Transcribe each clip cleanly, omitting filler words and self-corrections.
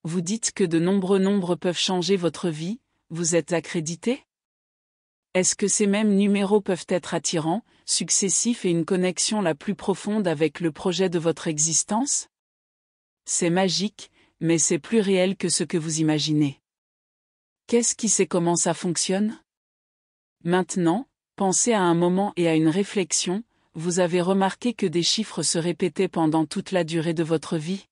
Vous dites que de nombreux nombres peuvent changer votre vie, vous êtes accrédité? Est-ce que ces mêmes numéros peuvent être attirants, successifs et une connexion la plus profonde avec le projet de votre existence? C'est magique, mais c'est plus réel que ce que vous imaginez. Qu'est-ce qui sait comment ça fonctionne? Maintenant, pensez à un moment et à une réflexion, vous avez remarqué que des chiffres se répétaient pendant toute la durée de votre vie?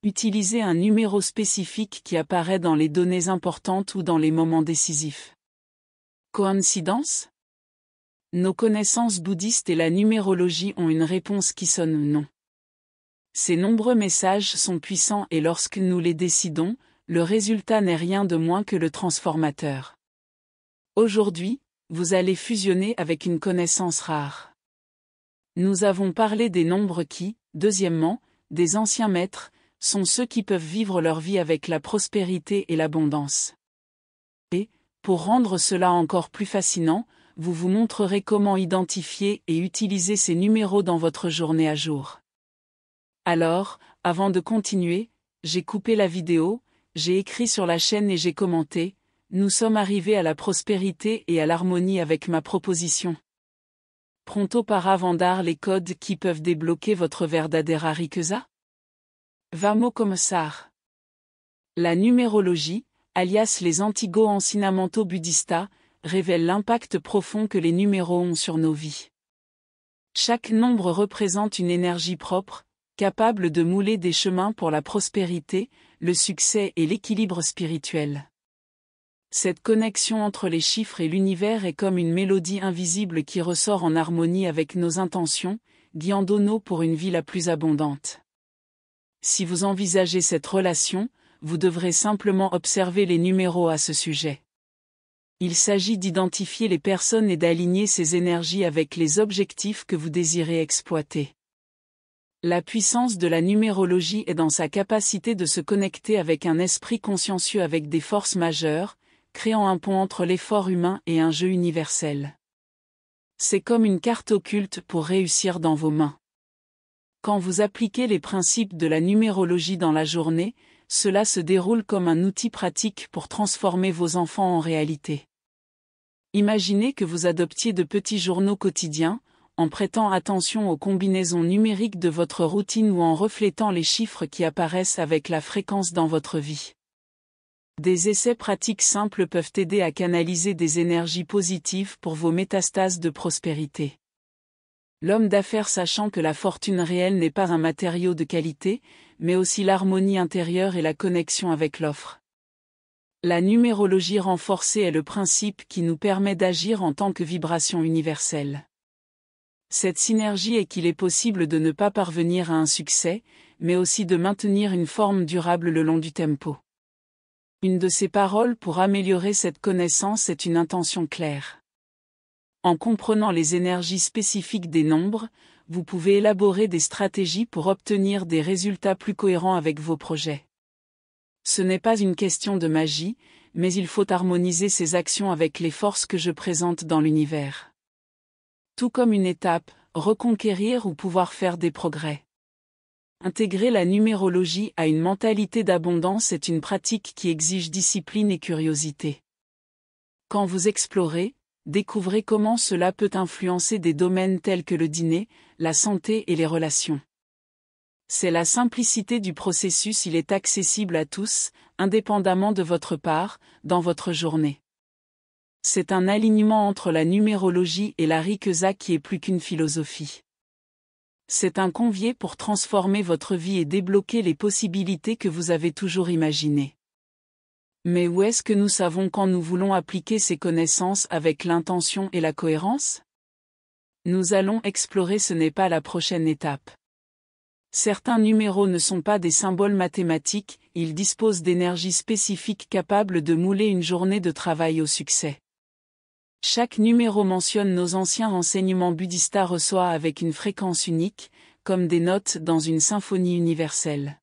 Utilisez un numéro spécifique qui apparaît dans les données importantes ou dans les moments décisifs. Coïncidence? Nos connaissances bouddhistes et la numérologie ont une réponse qui sonne non. Ces nombreux messages sont puissants et lorsque nous les décidons, le résultat n'est rien de moins que le transformateur. Aujourd'hui, vous allez fusionner avec une connaissance rare. Nous avons parlé des nombres qui, deuxièmement, des anciens maîtres, sont ceux qui peuvent vivre leur vie avec la prospérité et l'abondance. Et, pour rendre cela encore plus fascinant, vous vous montrerez comment identifier et utiliser ces numéros dans votre journée à jour. Alors, avant de continuer, j'ai coupé la vidéo, j'ai écrit sur la chaîne et j'ai commenté, nous sommes arrivés à la prospérité et à l'harmonie avec ma proposition. Pronto para vender les codes qui peuvent débloquer votre verdadeira riqueza? Vamos começar. La numérologie, alias les antigos ensinamento budista, révèle l'impact profond que les numéros ont sur nos vies. Chaque nombre représente une énergie propre, capable de mouler des chemins pour la prospérité, le succès et l'équilibre spirituel. Cette connexion entre les chiffres et l'univers est comme une mélodie invisible qui ressort en harmonie avec nos intentions, guidant-nous pour une vie la plus abondante. Si vous envisagez cette relation, vous devrez simplement observer les numéros à ce sujet. Il s'agit d'identifier les personnes et d'aligner ces énergies avec les objectifs que vous désirez exploiter. La puissance de la numérologie est dans sa capacité de se connecter avec un esprit consciencieux avec des forces majeures, créant un pont entre l'effort humain et un jeu universel. C'est comme une carte occulte pour réussir dans vos mains. Quand vous appliquez les principes de la numérologie dans la journée, cela se déroule comme un outil pratique pour transformer vos enfants en réalité. Imaginez que vous adoptiez de petits journaux quotidiens, en prêtant attention aux combinaisons numériques de votre routine ou en reflétant les chiffres qui apparaissent avec la fréquence dans votre vie. Des essais pratiques simples peuvent aider à canaliser des énergies positives pour vos métastases de prospérité. L'homme d'affaires sachant que la fortune réelle n'est pas un matériau de qualité, mais aussi l'harmonie intérieure et la connexion avec l'offre. La numérologie renforcée est le principe qui nous permet d'agir en tant que vibration universelle. Cette synergie est qu'il est possible de ne pas parvenir à un succès, mais aussi de maintenir une forme durable le long du tempo. Une de ces paroles pour améliorer cette connaissance est une intention claire. En comprenant les énergies spécifiques des nombres, vous pouvez élaborer des stratégies pour obtenir des résultats plus cohérents avec vos projets. Ce n'est pas une question de magie, mais il faut harmoniser ces actions avec les forces que je présente dans l'univers. Tout comme une étape, reconquérir ou pouvoir faire des progrès. Intégrer la numérologie à une mentalité d'abondance est une pratique qui exige discipline et curiosité. Quand vous explorez, découvrez comment cela peut influencer des domaines tels que le dîner, la santé et les relations. C'est la simplicité du processus, il est accessible à tous, indépendamment de votre part, dans votre journée. C'est un alignement entre la numérologie et la riqueza qui est plus qu'une philosophie. C'est un convié pour transformer votre vie et débloquer les possibilités que vous avez toujours imaginées. Mais où est-ce que nous savons quand nous voulons appliquer ces connaissances avec l'intention et la cohérence? Nous allons explorer, ce n'est pas la prochaine étape. Certains numéros ne sont pas des symboles mathématiques, ils disposent d'énergies spécifiques capables de mouler une journée de travail au succès. Chaque numéro mentionne nos anciens enseignements bouddhistes reçoit avec une fréquence unique, comme des notes dans une symphonie universelle.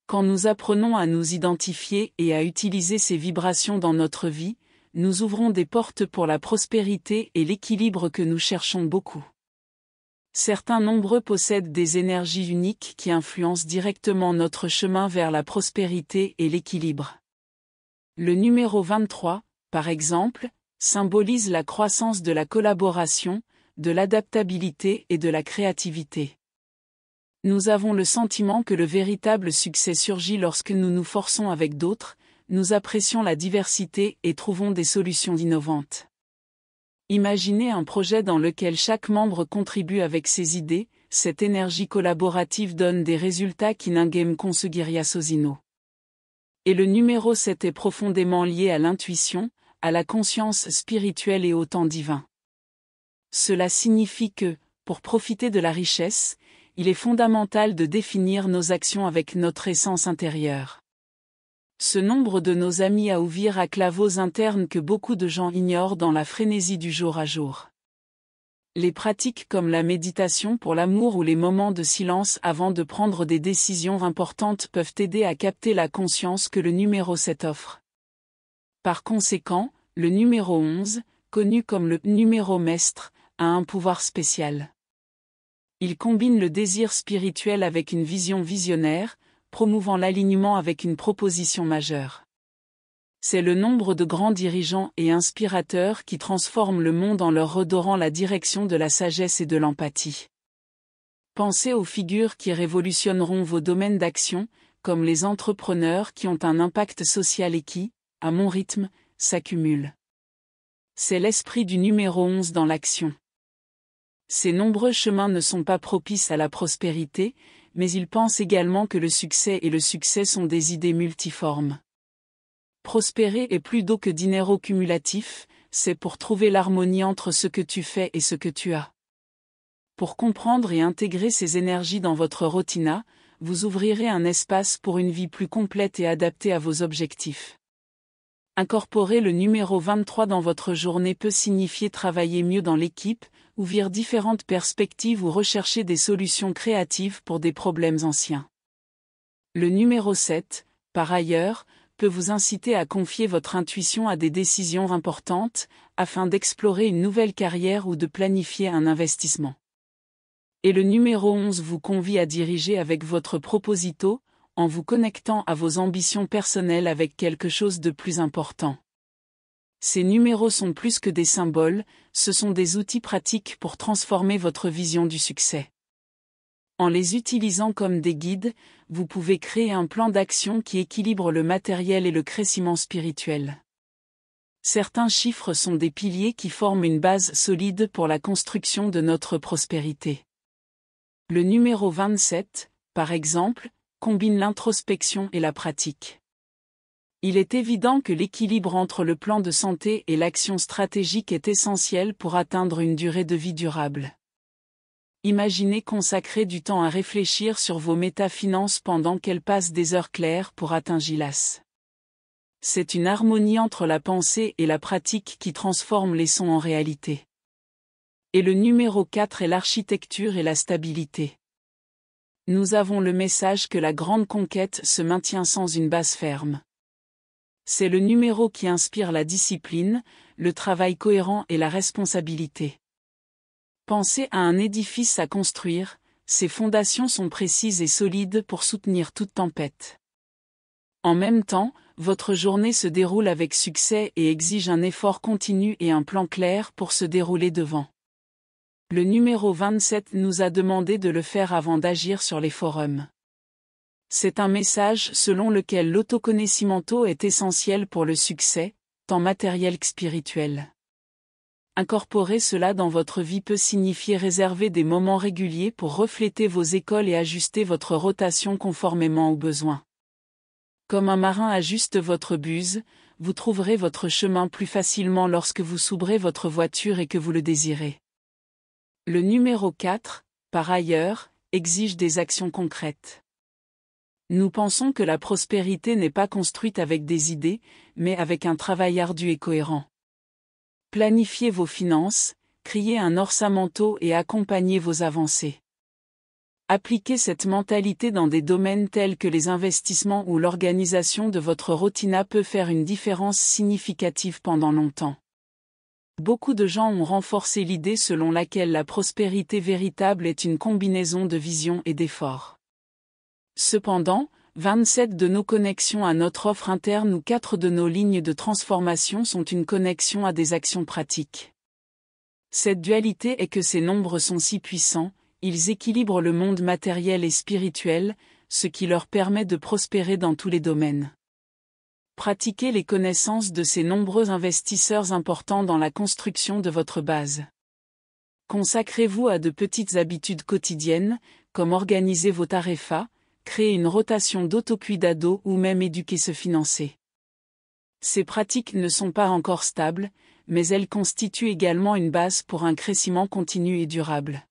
Quand nous apprenons à nous identifier et à utiliser ces vibrations dans notre vie, nous ouvrons des portes pour la prospérité et l'équilibre que nous cherchons beaucoup. Certains nombreux possèdent des énergies uniques qui influencent directement notre chemin vers la prospérité et l'équilibre. Le numéro 23, par exemple, symbolise la croissance de la collaboration, de l'adaptabilité et de la créativité. Nous avons le sentiment que le véritable succès surgit lorsque nous nous forçons avec d'autres, nous apprécions la diversité et trouvons des solutions innovantes. Imaginez un projet dans lequel chaque membre contribue avec ses idées, cette énergie collaborative donne des résultats qui n'ingem conseguiria sozinho. Et le numéro 7 est profondément lié à l'intuition, à la conscience spirituelle et au temps divin. Cela signifie que, pour profiter de la richesse, il est fondamental de définir nos actions avec notre essence intérieure. Ce nombre de nos amis a ouvert à clavos internes que beaucoup de gens ignorent dans la frénésie du jour à jour. Les pratiques comme la méditation pour l'amour ou les moments de silence avant de prendre des décisions importantes peuvent aider à capter la conscience que le numéro 7 offre. Par conséquent, le numéro 11, connu comme le numéro mestre, a un pouvoir spécial. Il combine le désir spirituel avec une vision visionnaire, promouvant l'alignement avec une proposition majeure. C'est le nombre de grands dirigeants et inspirateurs qui transforment le monde en leur redorant la direction de la sagesse et de l'empathie. Pensez aux figures qui révolutionneront vos domaines d'action, comme les entrepreneurs qui ont un impact social et qui, à mon rythme, s'accumulent. C'est l'esprit du numéro 11 dans l'action. Ces nombreux chemins ne sont pas propices à la prospérité, mais il pense également que le succès et le succès sont des idées multiformes. Prospérer est plus d'eau que dinero cumulatif, c'est pour trouver l'harmonie entre ce que tu fais et ce que tu as. Pour comprendre et intégrer ces énergies dans votre rotina, vous ouvrirez un espace pour une vie plus complète et adaptée à vos objectifs. Incorporer le numéro 23 dans votre journée peut signifier travailler mieux dans l'équipe, ouvrir différentes perspectives ou rechercher des solutions créatives pour des problèmes anciens. Le numéro 7, par ailleurs, peut vous inciter à confier votre intuition à des décisions importantes, afin d'explorer une nouvelle carrière ou de planifier un investissement. Et le numéro 11 vous convie à diriger avec votre proposito, en vous connectant à vos ambitions personnelles avec quelque chose de plus important. Ces numéros sont plus que des symboles, ce sont des outils pratiques pour transformer votre vision du succès. En les utilisant comme des guides, vous pouvez créer un plan d'action qui équilibre le matériel et le cresciment spirituel. Certains chiffres sont des piliers qui forment une base solide pour la construction de notre prospérité. Le numéro 27, par exemple, combine l'introspection et la pratique. Il est évident que l'équilibre entre le plan de santé et l'action stratégique est essentiel pour atteindre une durée de vie durable. Imaginez consacrer du temps à réfléchir sur vos métafinances pendant qu'elles passent des heures claires pour atteindre Gilas. C'est une harmonie entre la pensée et la pratique qui transforme les sons en réalité. Et le numéro 4 est l'architecture et la stabilité. Nous avons le message que la grande conquête se maintient sans une base ferme. C'est le numéro qui inspire la discipline, le travail cohérent et la responsabilité. Pensez à un édifice à construire, ses fondations sont précises et solides pour soutenir toute tempête. En même temps, votre journée se déroule avec succès et exige un effort continu et un plan clair pour se dérouler devant. Le numéro 27 nous a demandé de le faire avant d'agir sur les forums. C'est un message selon lequel l'autoconocimiento est essentiel pour le succès, tant matériel que spirituel. Incorporer cela dans votre vie peut signifier réserver des moments réguliers pour refléter vos écoles et ajuster votre rotation conformément aux besoins. Comme un marin ajuste votre buse, vous trouverez votre chemin plus facilement lorsque vous s'ouvrez votre voiture et que vous le désirez. Le numéro 4, par ailleurs, exige des actions concrètes. Nous pensons que la prospérité n'est pas construite avec des idées, mais avec un travail ardu et cohérent. Planifiez vos finances, créez un orçamento et accompagnez vos avancées. Appliquez cette mentalité dans des domaines tels que les investissements ou l'organisation de votre rotina peut faire une différence significative pendant longtemps. Beaucoup de gens ont renforcé l'idée selon laquelle la prospérité véritable est une combinaison de vision et d'effort. Cependant, 27 de nos connexions à notre offre interne ou 4 de nos lignes de transformation sont une connexion à des actions pratiques. Cette dualité est que ces nombres sont si puissants, ils équilibrent le monde matériel et spirituel, ce qui leur permet de prospérer dans tous les domaines. Pratiquez les connaissances de ces nombreux investisseurs importants dans la construction de votre base. Consacrez-vous à de petites habitudes quotidiennes, comme organiser vos tarefas, créer une rotation d'autocuidado ou même éduquer se financer. Ces pratiques ne sont pas encore stables, mais elles constituent également une base pour un cresciment continu et durable.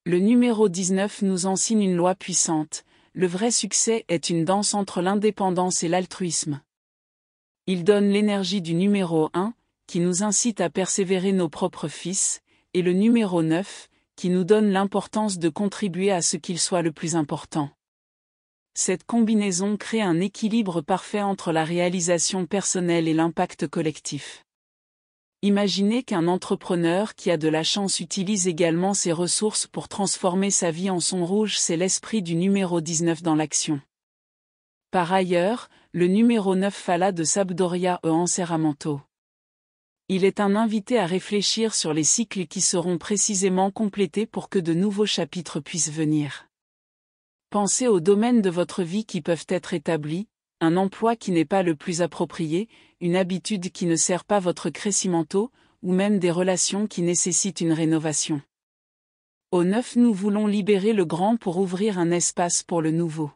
Le numéro 19 nous enseigne une loi puissante. Le vrai succès est une danse entre l'indépendance et l'altruisme. Il donne l'énergie du numéro 1, qui nous incite à persévérer nos propres fils, et le numéro 9, qui nous donne l'importance de contribuer à ce qu'il soit le plus important. Cette combinaison crée un équilibre parfait entre la réalisation personnelle et l'impact collectif. Imaginez qu'un entrepreneur qui a de la chance utilise également ses ressources pour transformer sa vie en son rouge, c'est l'esprit du numéro 19 dans l'action. Par ailleurs, le numéro 9 Fala de Sampdoria en Serramento. Il est un invité à réfléchir sur les cycles qui seront précisément complétés pour que de nouveaux chapitres puissent venir. Pensez aux domaines de votre vie qui peuvent être établis, un emploi qui n'est pas le plus approprié, une habitude qui ne sert pas votre crescimento, ou même des relations qui nécessitent une rénovation. Au 9, nous voulons libérer le grand pour ouvrir un espace pour le nouveau.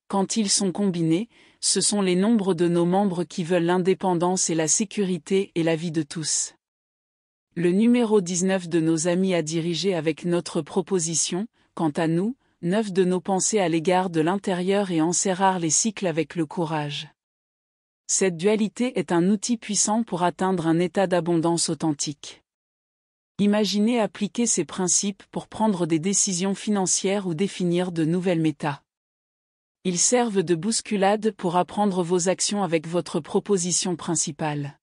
Quand ils sont combinés, ce sont les nombres de nos membres qui veulent l'indépendance et la sécurité et la vie de tous. Le numéro 19 de nos amis a dirigé avec notre proposition, quant à nous, 9 de nos pensées à l'égard de l'intérieur et enserrar les cycles avec le courage. Cette dualité est un outil puissant pour atteindre un état d'abondance authentique. Imaginez appliquer ces principes pour prendre des décisions financières ou définir de nouvelles métas. Ils servent de bousculade pour apprendre vos actions avec votre proposition principale.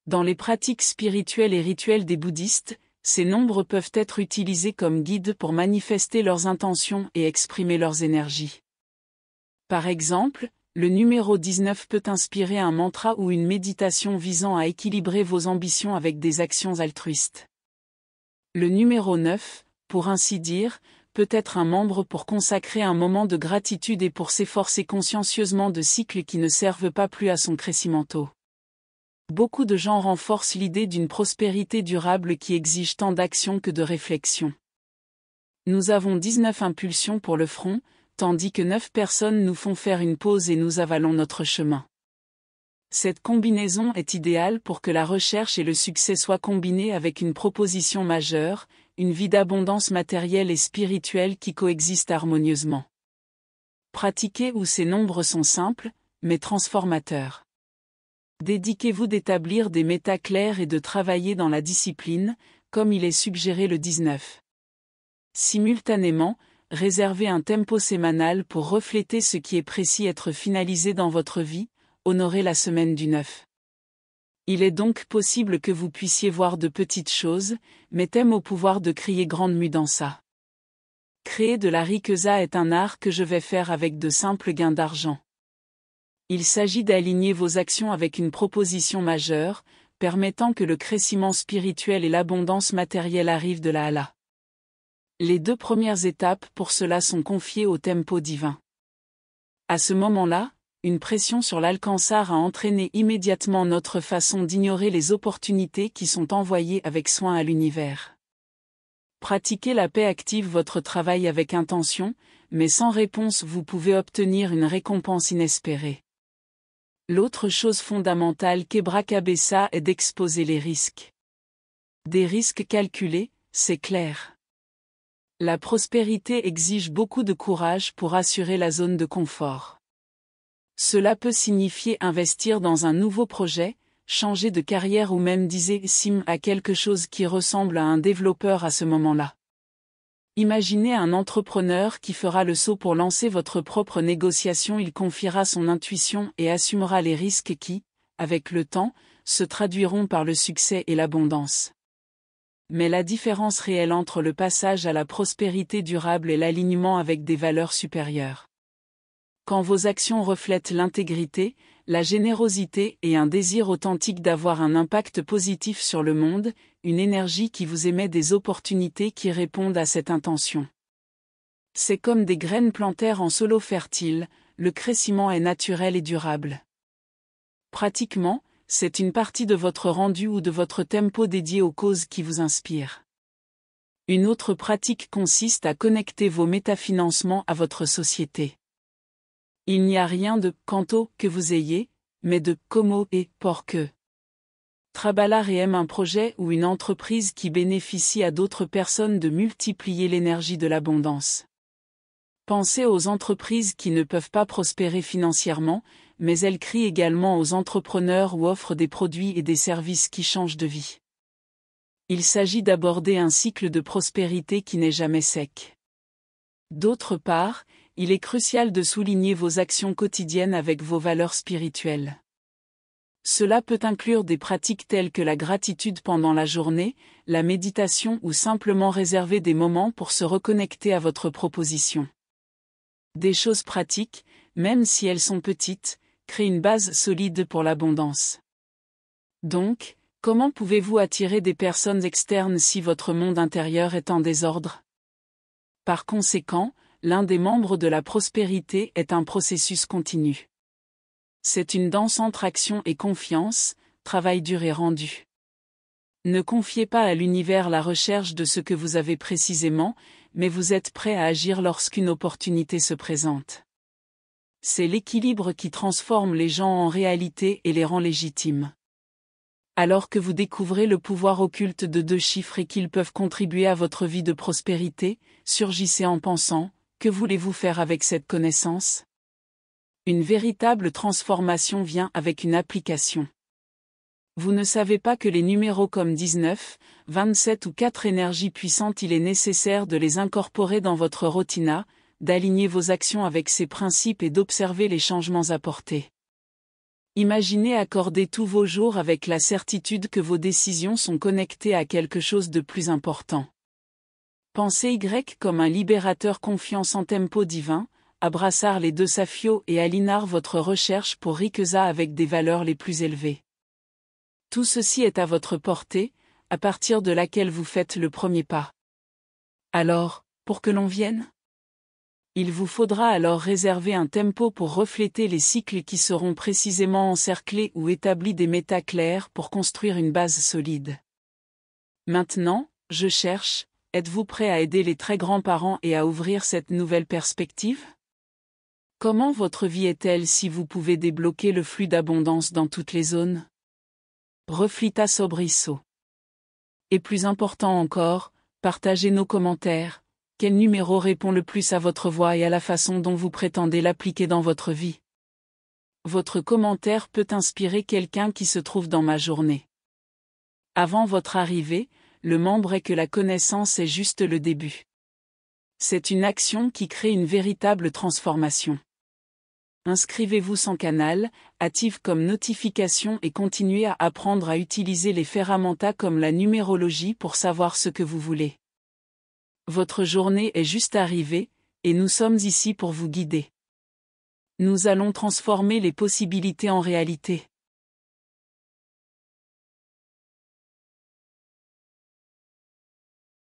Dans les pratiques spirituelles et rituelles des bouddhistes, ces nombres peuvent être utilisés comme guides pour manifester leurs intentions et exprimer leurs énergies. Par exemple, le numéro 19 peut inspirer un mantra ou une méditation visant à équilibrer vos ambitions avec des actions altruistes. Le numéro 9, pour ainsi dire, peut être un membre pour consacrer un moment de gratitude et pour s'efforcer consciencieusement de cycles qui ne servent pas plus à son crescimento. Beaucoup de gens renforcent l'idée d'une prospérité durable qui exige tant d'action que de réflexion. Nous avons 19 impulsions pour le front, tandis que 9 personnes nous font faire une pause et nous avalons notre chemin. Cette combinaison est idéale pour que la recherche et le succès soient combinés avec une proposition majeure, une vie d'abondance matérielle et spirituelle qui coexistent harmonieusement. Pratiquez où ces nombres sont simples, mais transformateurs. Dédiquez-vous d'établir des métas clairs et de travailler dans la discipline, comme il est suggéré le 19. Simultanément, réservez un tempo sémanal pour refléter ce qui est précis être finalisé dans votre vie, honorer la semaine du 9. Il est donc possible que vous puissiez voir de petites choses, mais thème au pouvoir de crier grande mudança. Créer de la riqueza est un art que je vais faire avec de simples gains d'argent. Il s'agit d'aligner vos actions avec une proposition majeure, permettant que le cresciment spirituel et l'abondance matérielle arrivent de la Allah. Les 2 premières étapes pour cela sont confiées au tempo divin. À ce moment-là, une pression sur l'alcansar a entraîné immédiatement notre façon d'ignorer les opportunités qui sont envoyées avec soin à l'univers. Pratiquez la paix active votre travail avec intention, mais sans réponse vous pouvez obtenir une récompense inespérée. L'autre chose fondamentale qu'Ebra Cabessa est d'exposer les risques. Des risques calculés, c'est clair. La prospérité exige beaucoup de courage pour assurer la zone de confort. Cela peut signifier investir dans un nouveau projet, changer de carrière ou même sim à quelque chose qui ressemble à un développeur à ce moment-là. Imaginez un entrepreneur qui fera le saut pour lancer votre propre négociation, il confiera son intuition et assumera les risques qui, avec le temps, se traduiront par le succès et l'abondance. Mais la différence réelle entre le passage à la prospérité durable et l'alignement avec des valeurs supérieures. Quand vos actions reflètent l'intégrité, la générosité et un désir authentique d'avoir un impact positif sur le monde, une énergie qui vous émet des opportunités qui répondent à cette intention. C'est comme des graines plantées en solo fertile, le cresciment est naturel et durable. Pratiquement, c'est une partie de votre rendu ou de votre tempo dédié aux causes qui vous inspirent. Une autre pratique consiste à connecter vos métafinancements à votre société. Il n'y a rien de « quanto » que vous ayez, mais de « como » et « porque ». Trabalhar aime un projet ou une entreprise qui bénéficie à d'autres personnes de multiplier l'énergie de l'abondance. Pensez aux entreprises qui ne peuvent pas prospérer financièrement, mais elles crient également aux entrepreneurs ou offrent des produits et des services qui changent de vie. Il s'agit d'aborder un cycle de prospérité qui n'est jamais sec. D'autre part, il est crucial de souligner vos actions quotidiennes avec vos valeurs spirituelles. Cela peut inclure des pratiques telles que la gratitude pendant la journée, la méditation ou simplement réserver des moments pour se reconnecter à votre proposition. Des choses pratiques, même si elles sont petites, créent une base solide pour l'abondance. Donc, comment pouvez-vous attirer des personnes externes si votre monde intérieur est en désordre? Par conséquent, l'un des membres de la prospérité est un processus continu. C'est une danse entre action et confiance, travail dur et rendu. Ne confiez pas à l'univers la recherche de ce que vous avez précisément, mais vous êtes prêt à agir lorsqu'une opportunité se présente. C'est l'équilibre qui transforme les gens en réalité et les rend légitimes. Alors que vous découvrez le pouvoir occulte de 2 chiffres et qu'ils peuvent contribuer à votre vie de prospérité, surgissez en pensant, que voulez-vous faire avec cette connaissance? Une véritable transformation vient avec une application. Vous ne savez pas que les numéros comme 19, 27 ou 4 énergies puissantes, il est nécessaire de les incorporer dans votre rotina, d'aligner vos actions avec ces principes et d'observer les changements apportés. Imaginez accorder tous vos jours avec la certitude que vos décisions sont connectées à quelque chose de plus important. Pensez Y comme un libérateur confiance en tempo divin, abraçar les 2 Safio et alinar votre recherche pour Rikeza avec des valeurs les plus élevées. Tout ceci est à votre portée, à partir de laquelle vous faites le premier pas. Alors, pour que l'on vienne? Il vous faudra alors réserver un tempo pour refléter les cycles qui seront précisément encerclés ou établis des méta clairs pour construire une base solide. Maintenant, je cherche, êtes-vous prêt à aider les très grands-parents et à ouvrir cette nouvelle perspective? Comment votre vie est-elle si vous pouvez débloquer le flux d'abondance dans toutes les zones? Reflita Sobrisso. Et plus important encore, partagez nos commentaires. Quel numéro répond le plus à votre voix et à la façon dont vous prétendez l'appliquer dans votre vie? Votre commentaire peut inspirer quelqu'un qui se trouve dans ma journée. Avant votre arrivée, le membre est que la connaissance est juste le début. C'est une action qui crée une véritable transformation. Inscrivez-vous sans canal, active comme notification et continuez à apprendre à utiliser les ferramenta comme la numérologie pour savoir ce que vous voulez. Votre journée est juste arrivée, et nous sommes ici pour vous guider. Nous allons transformer les possibilités en réalité.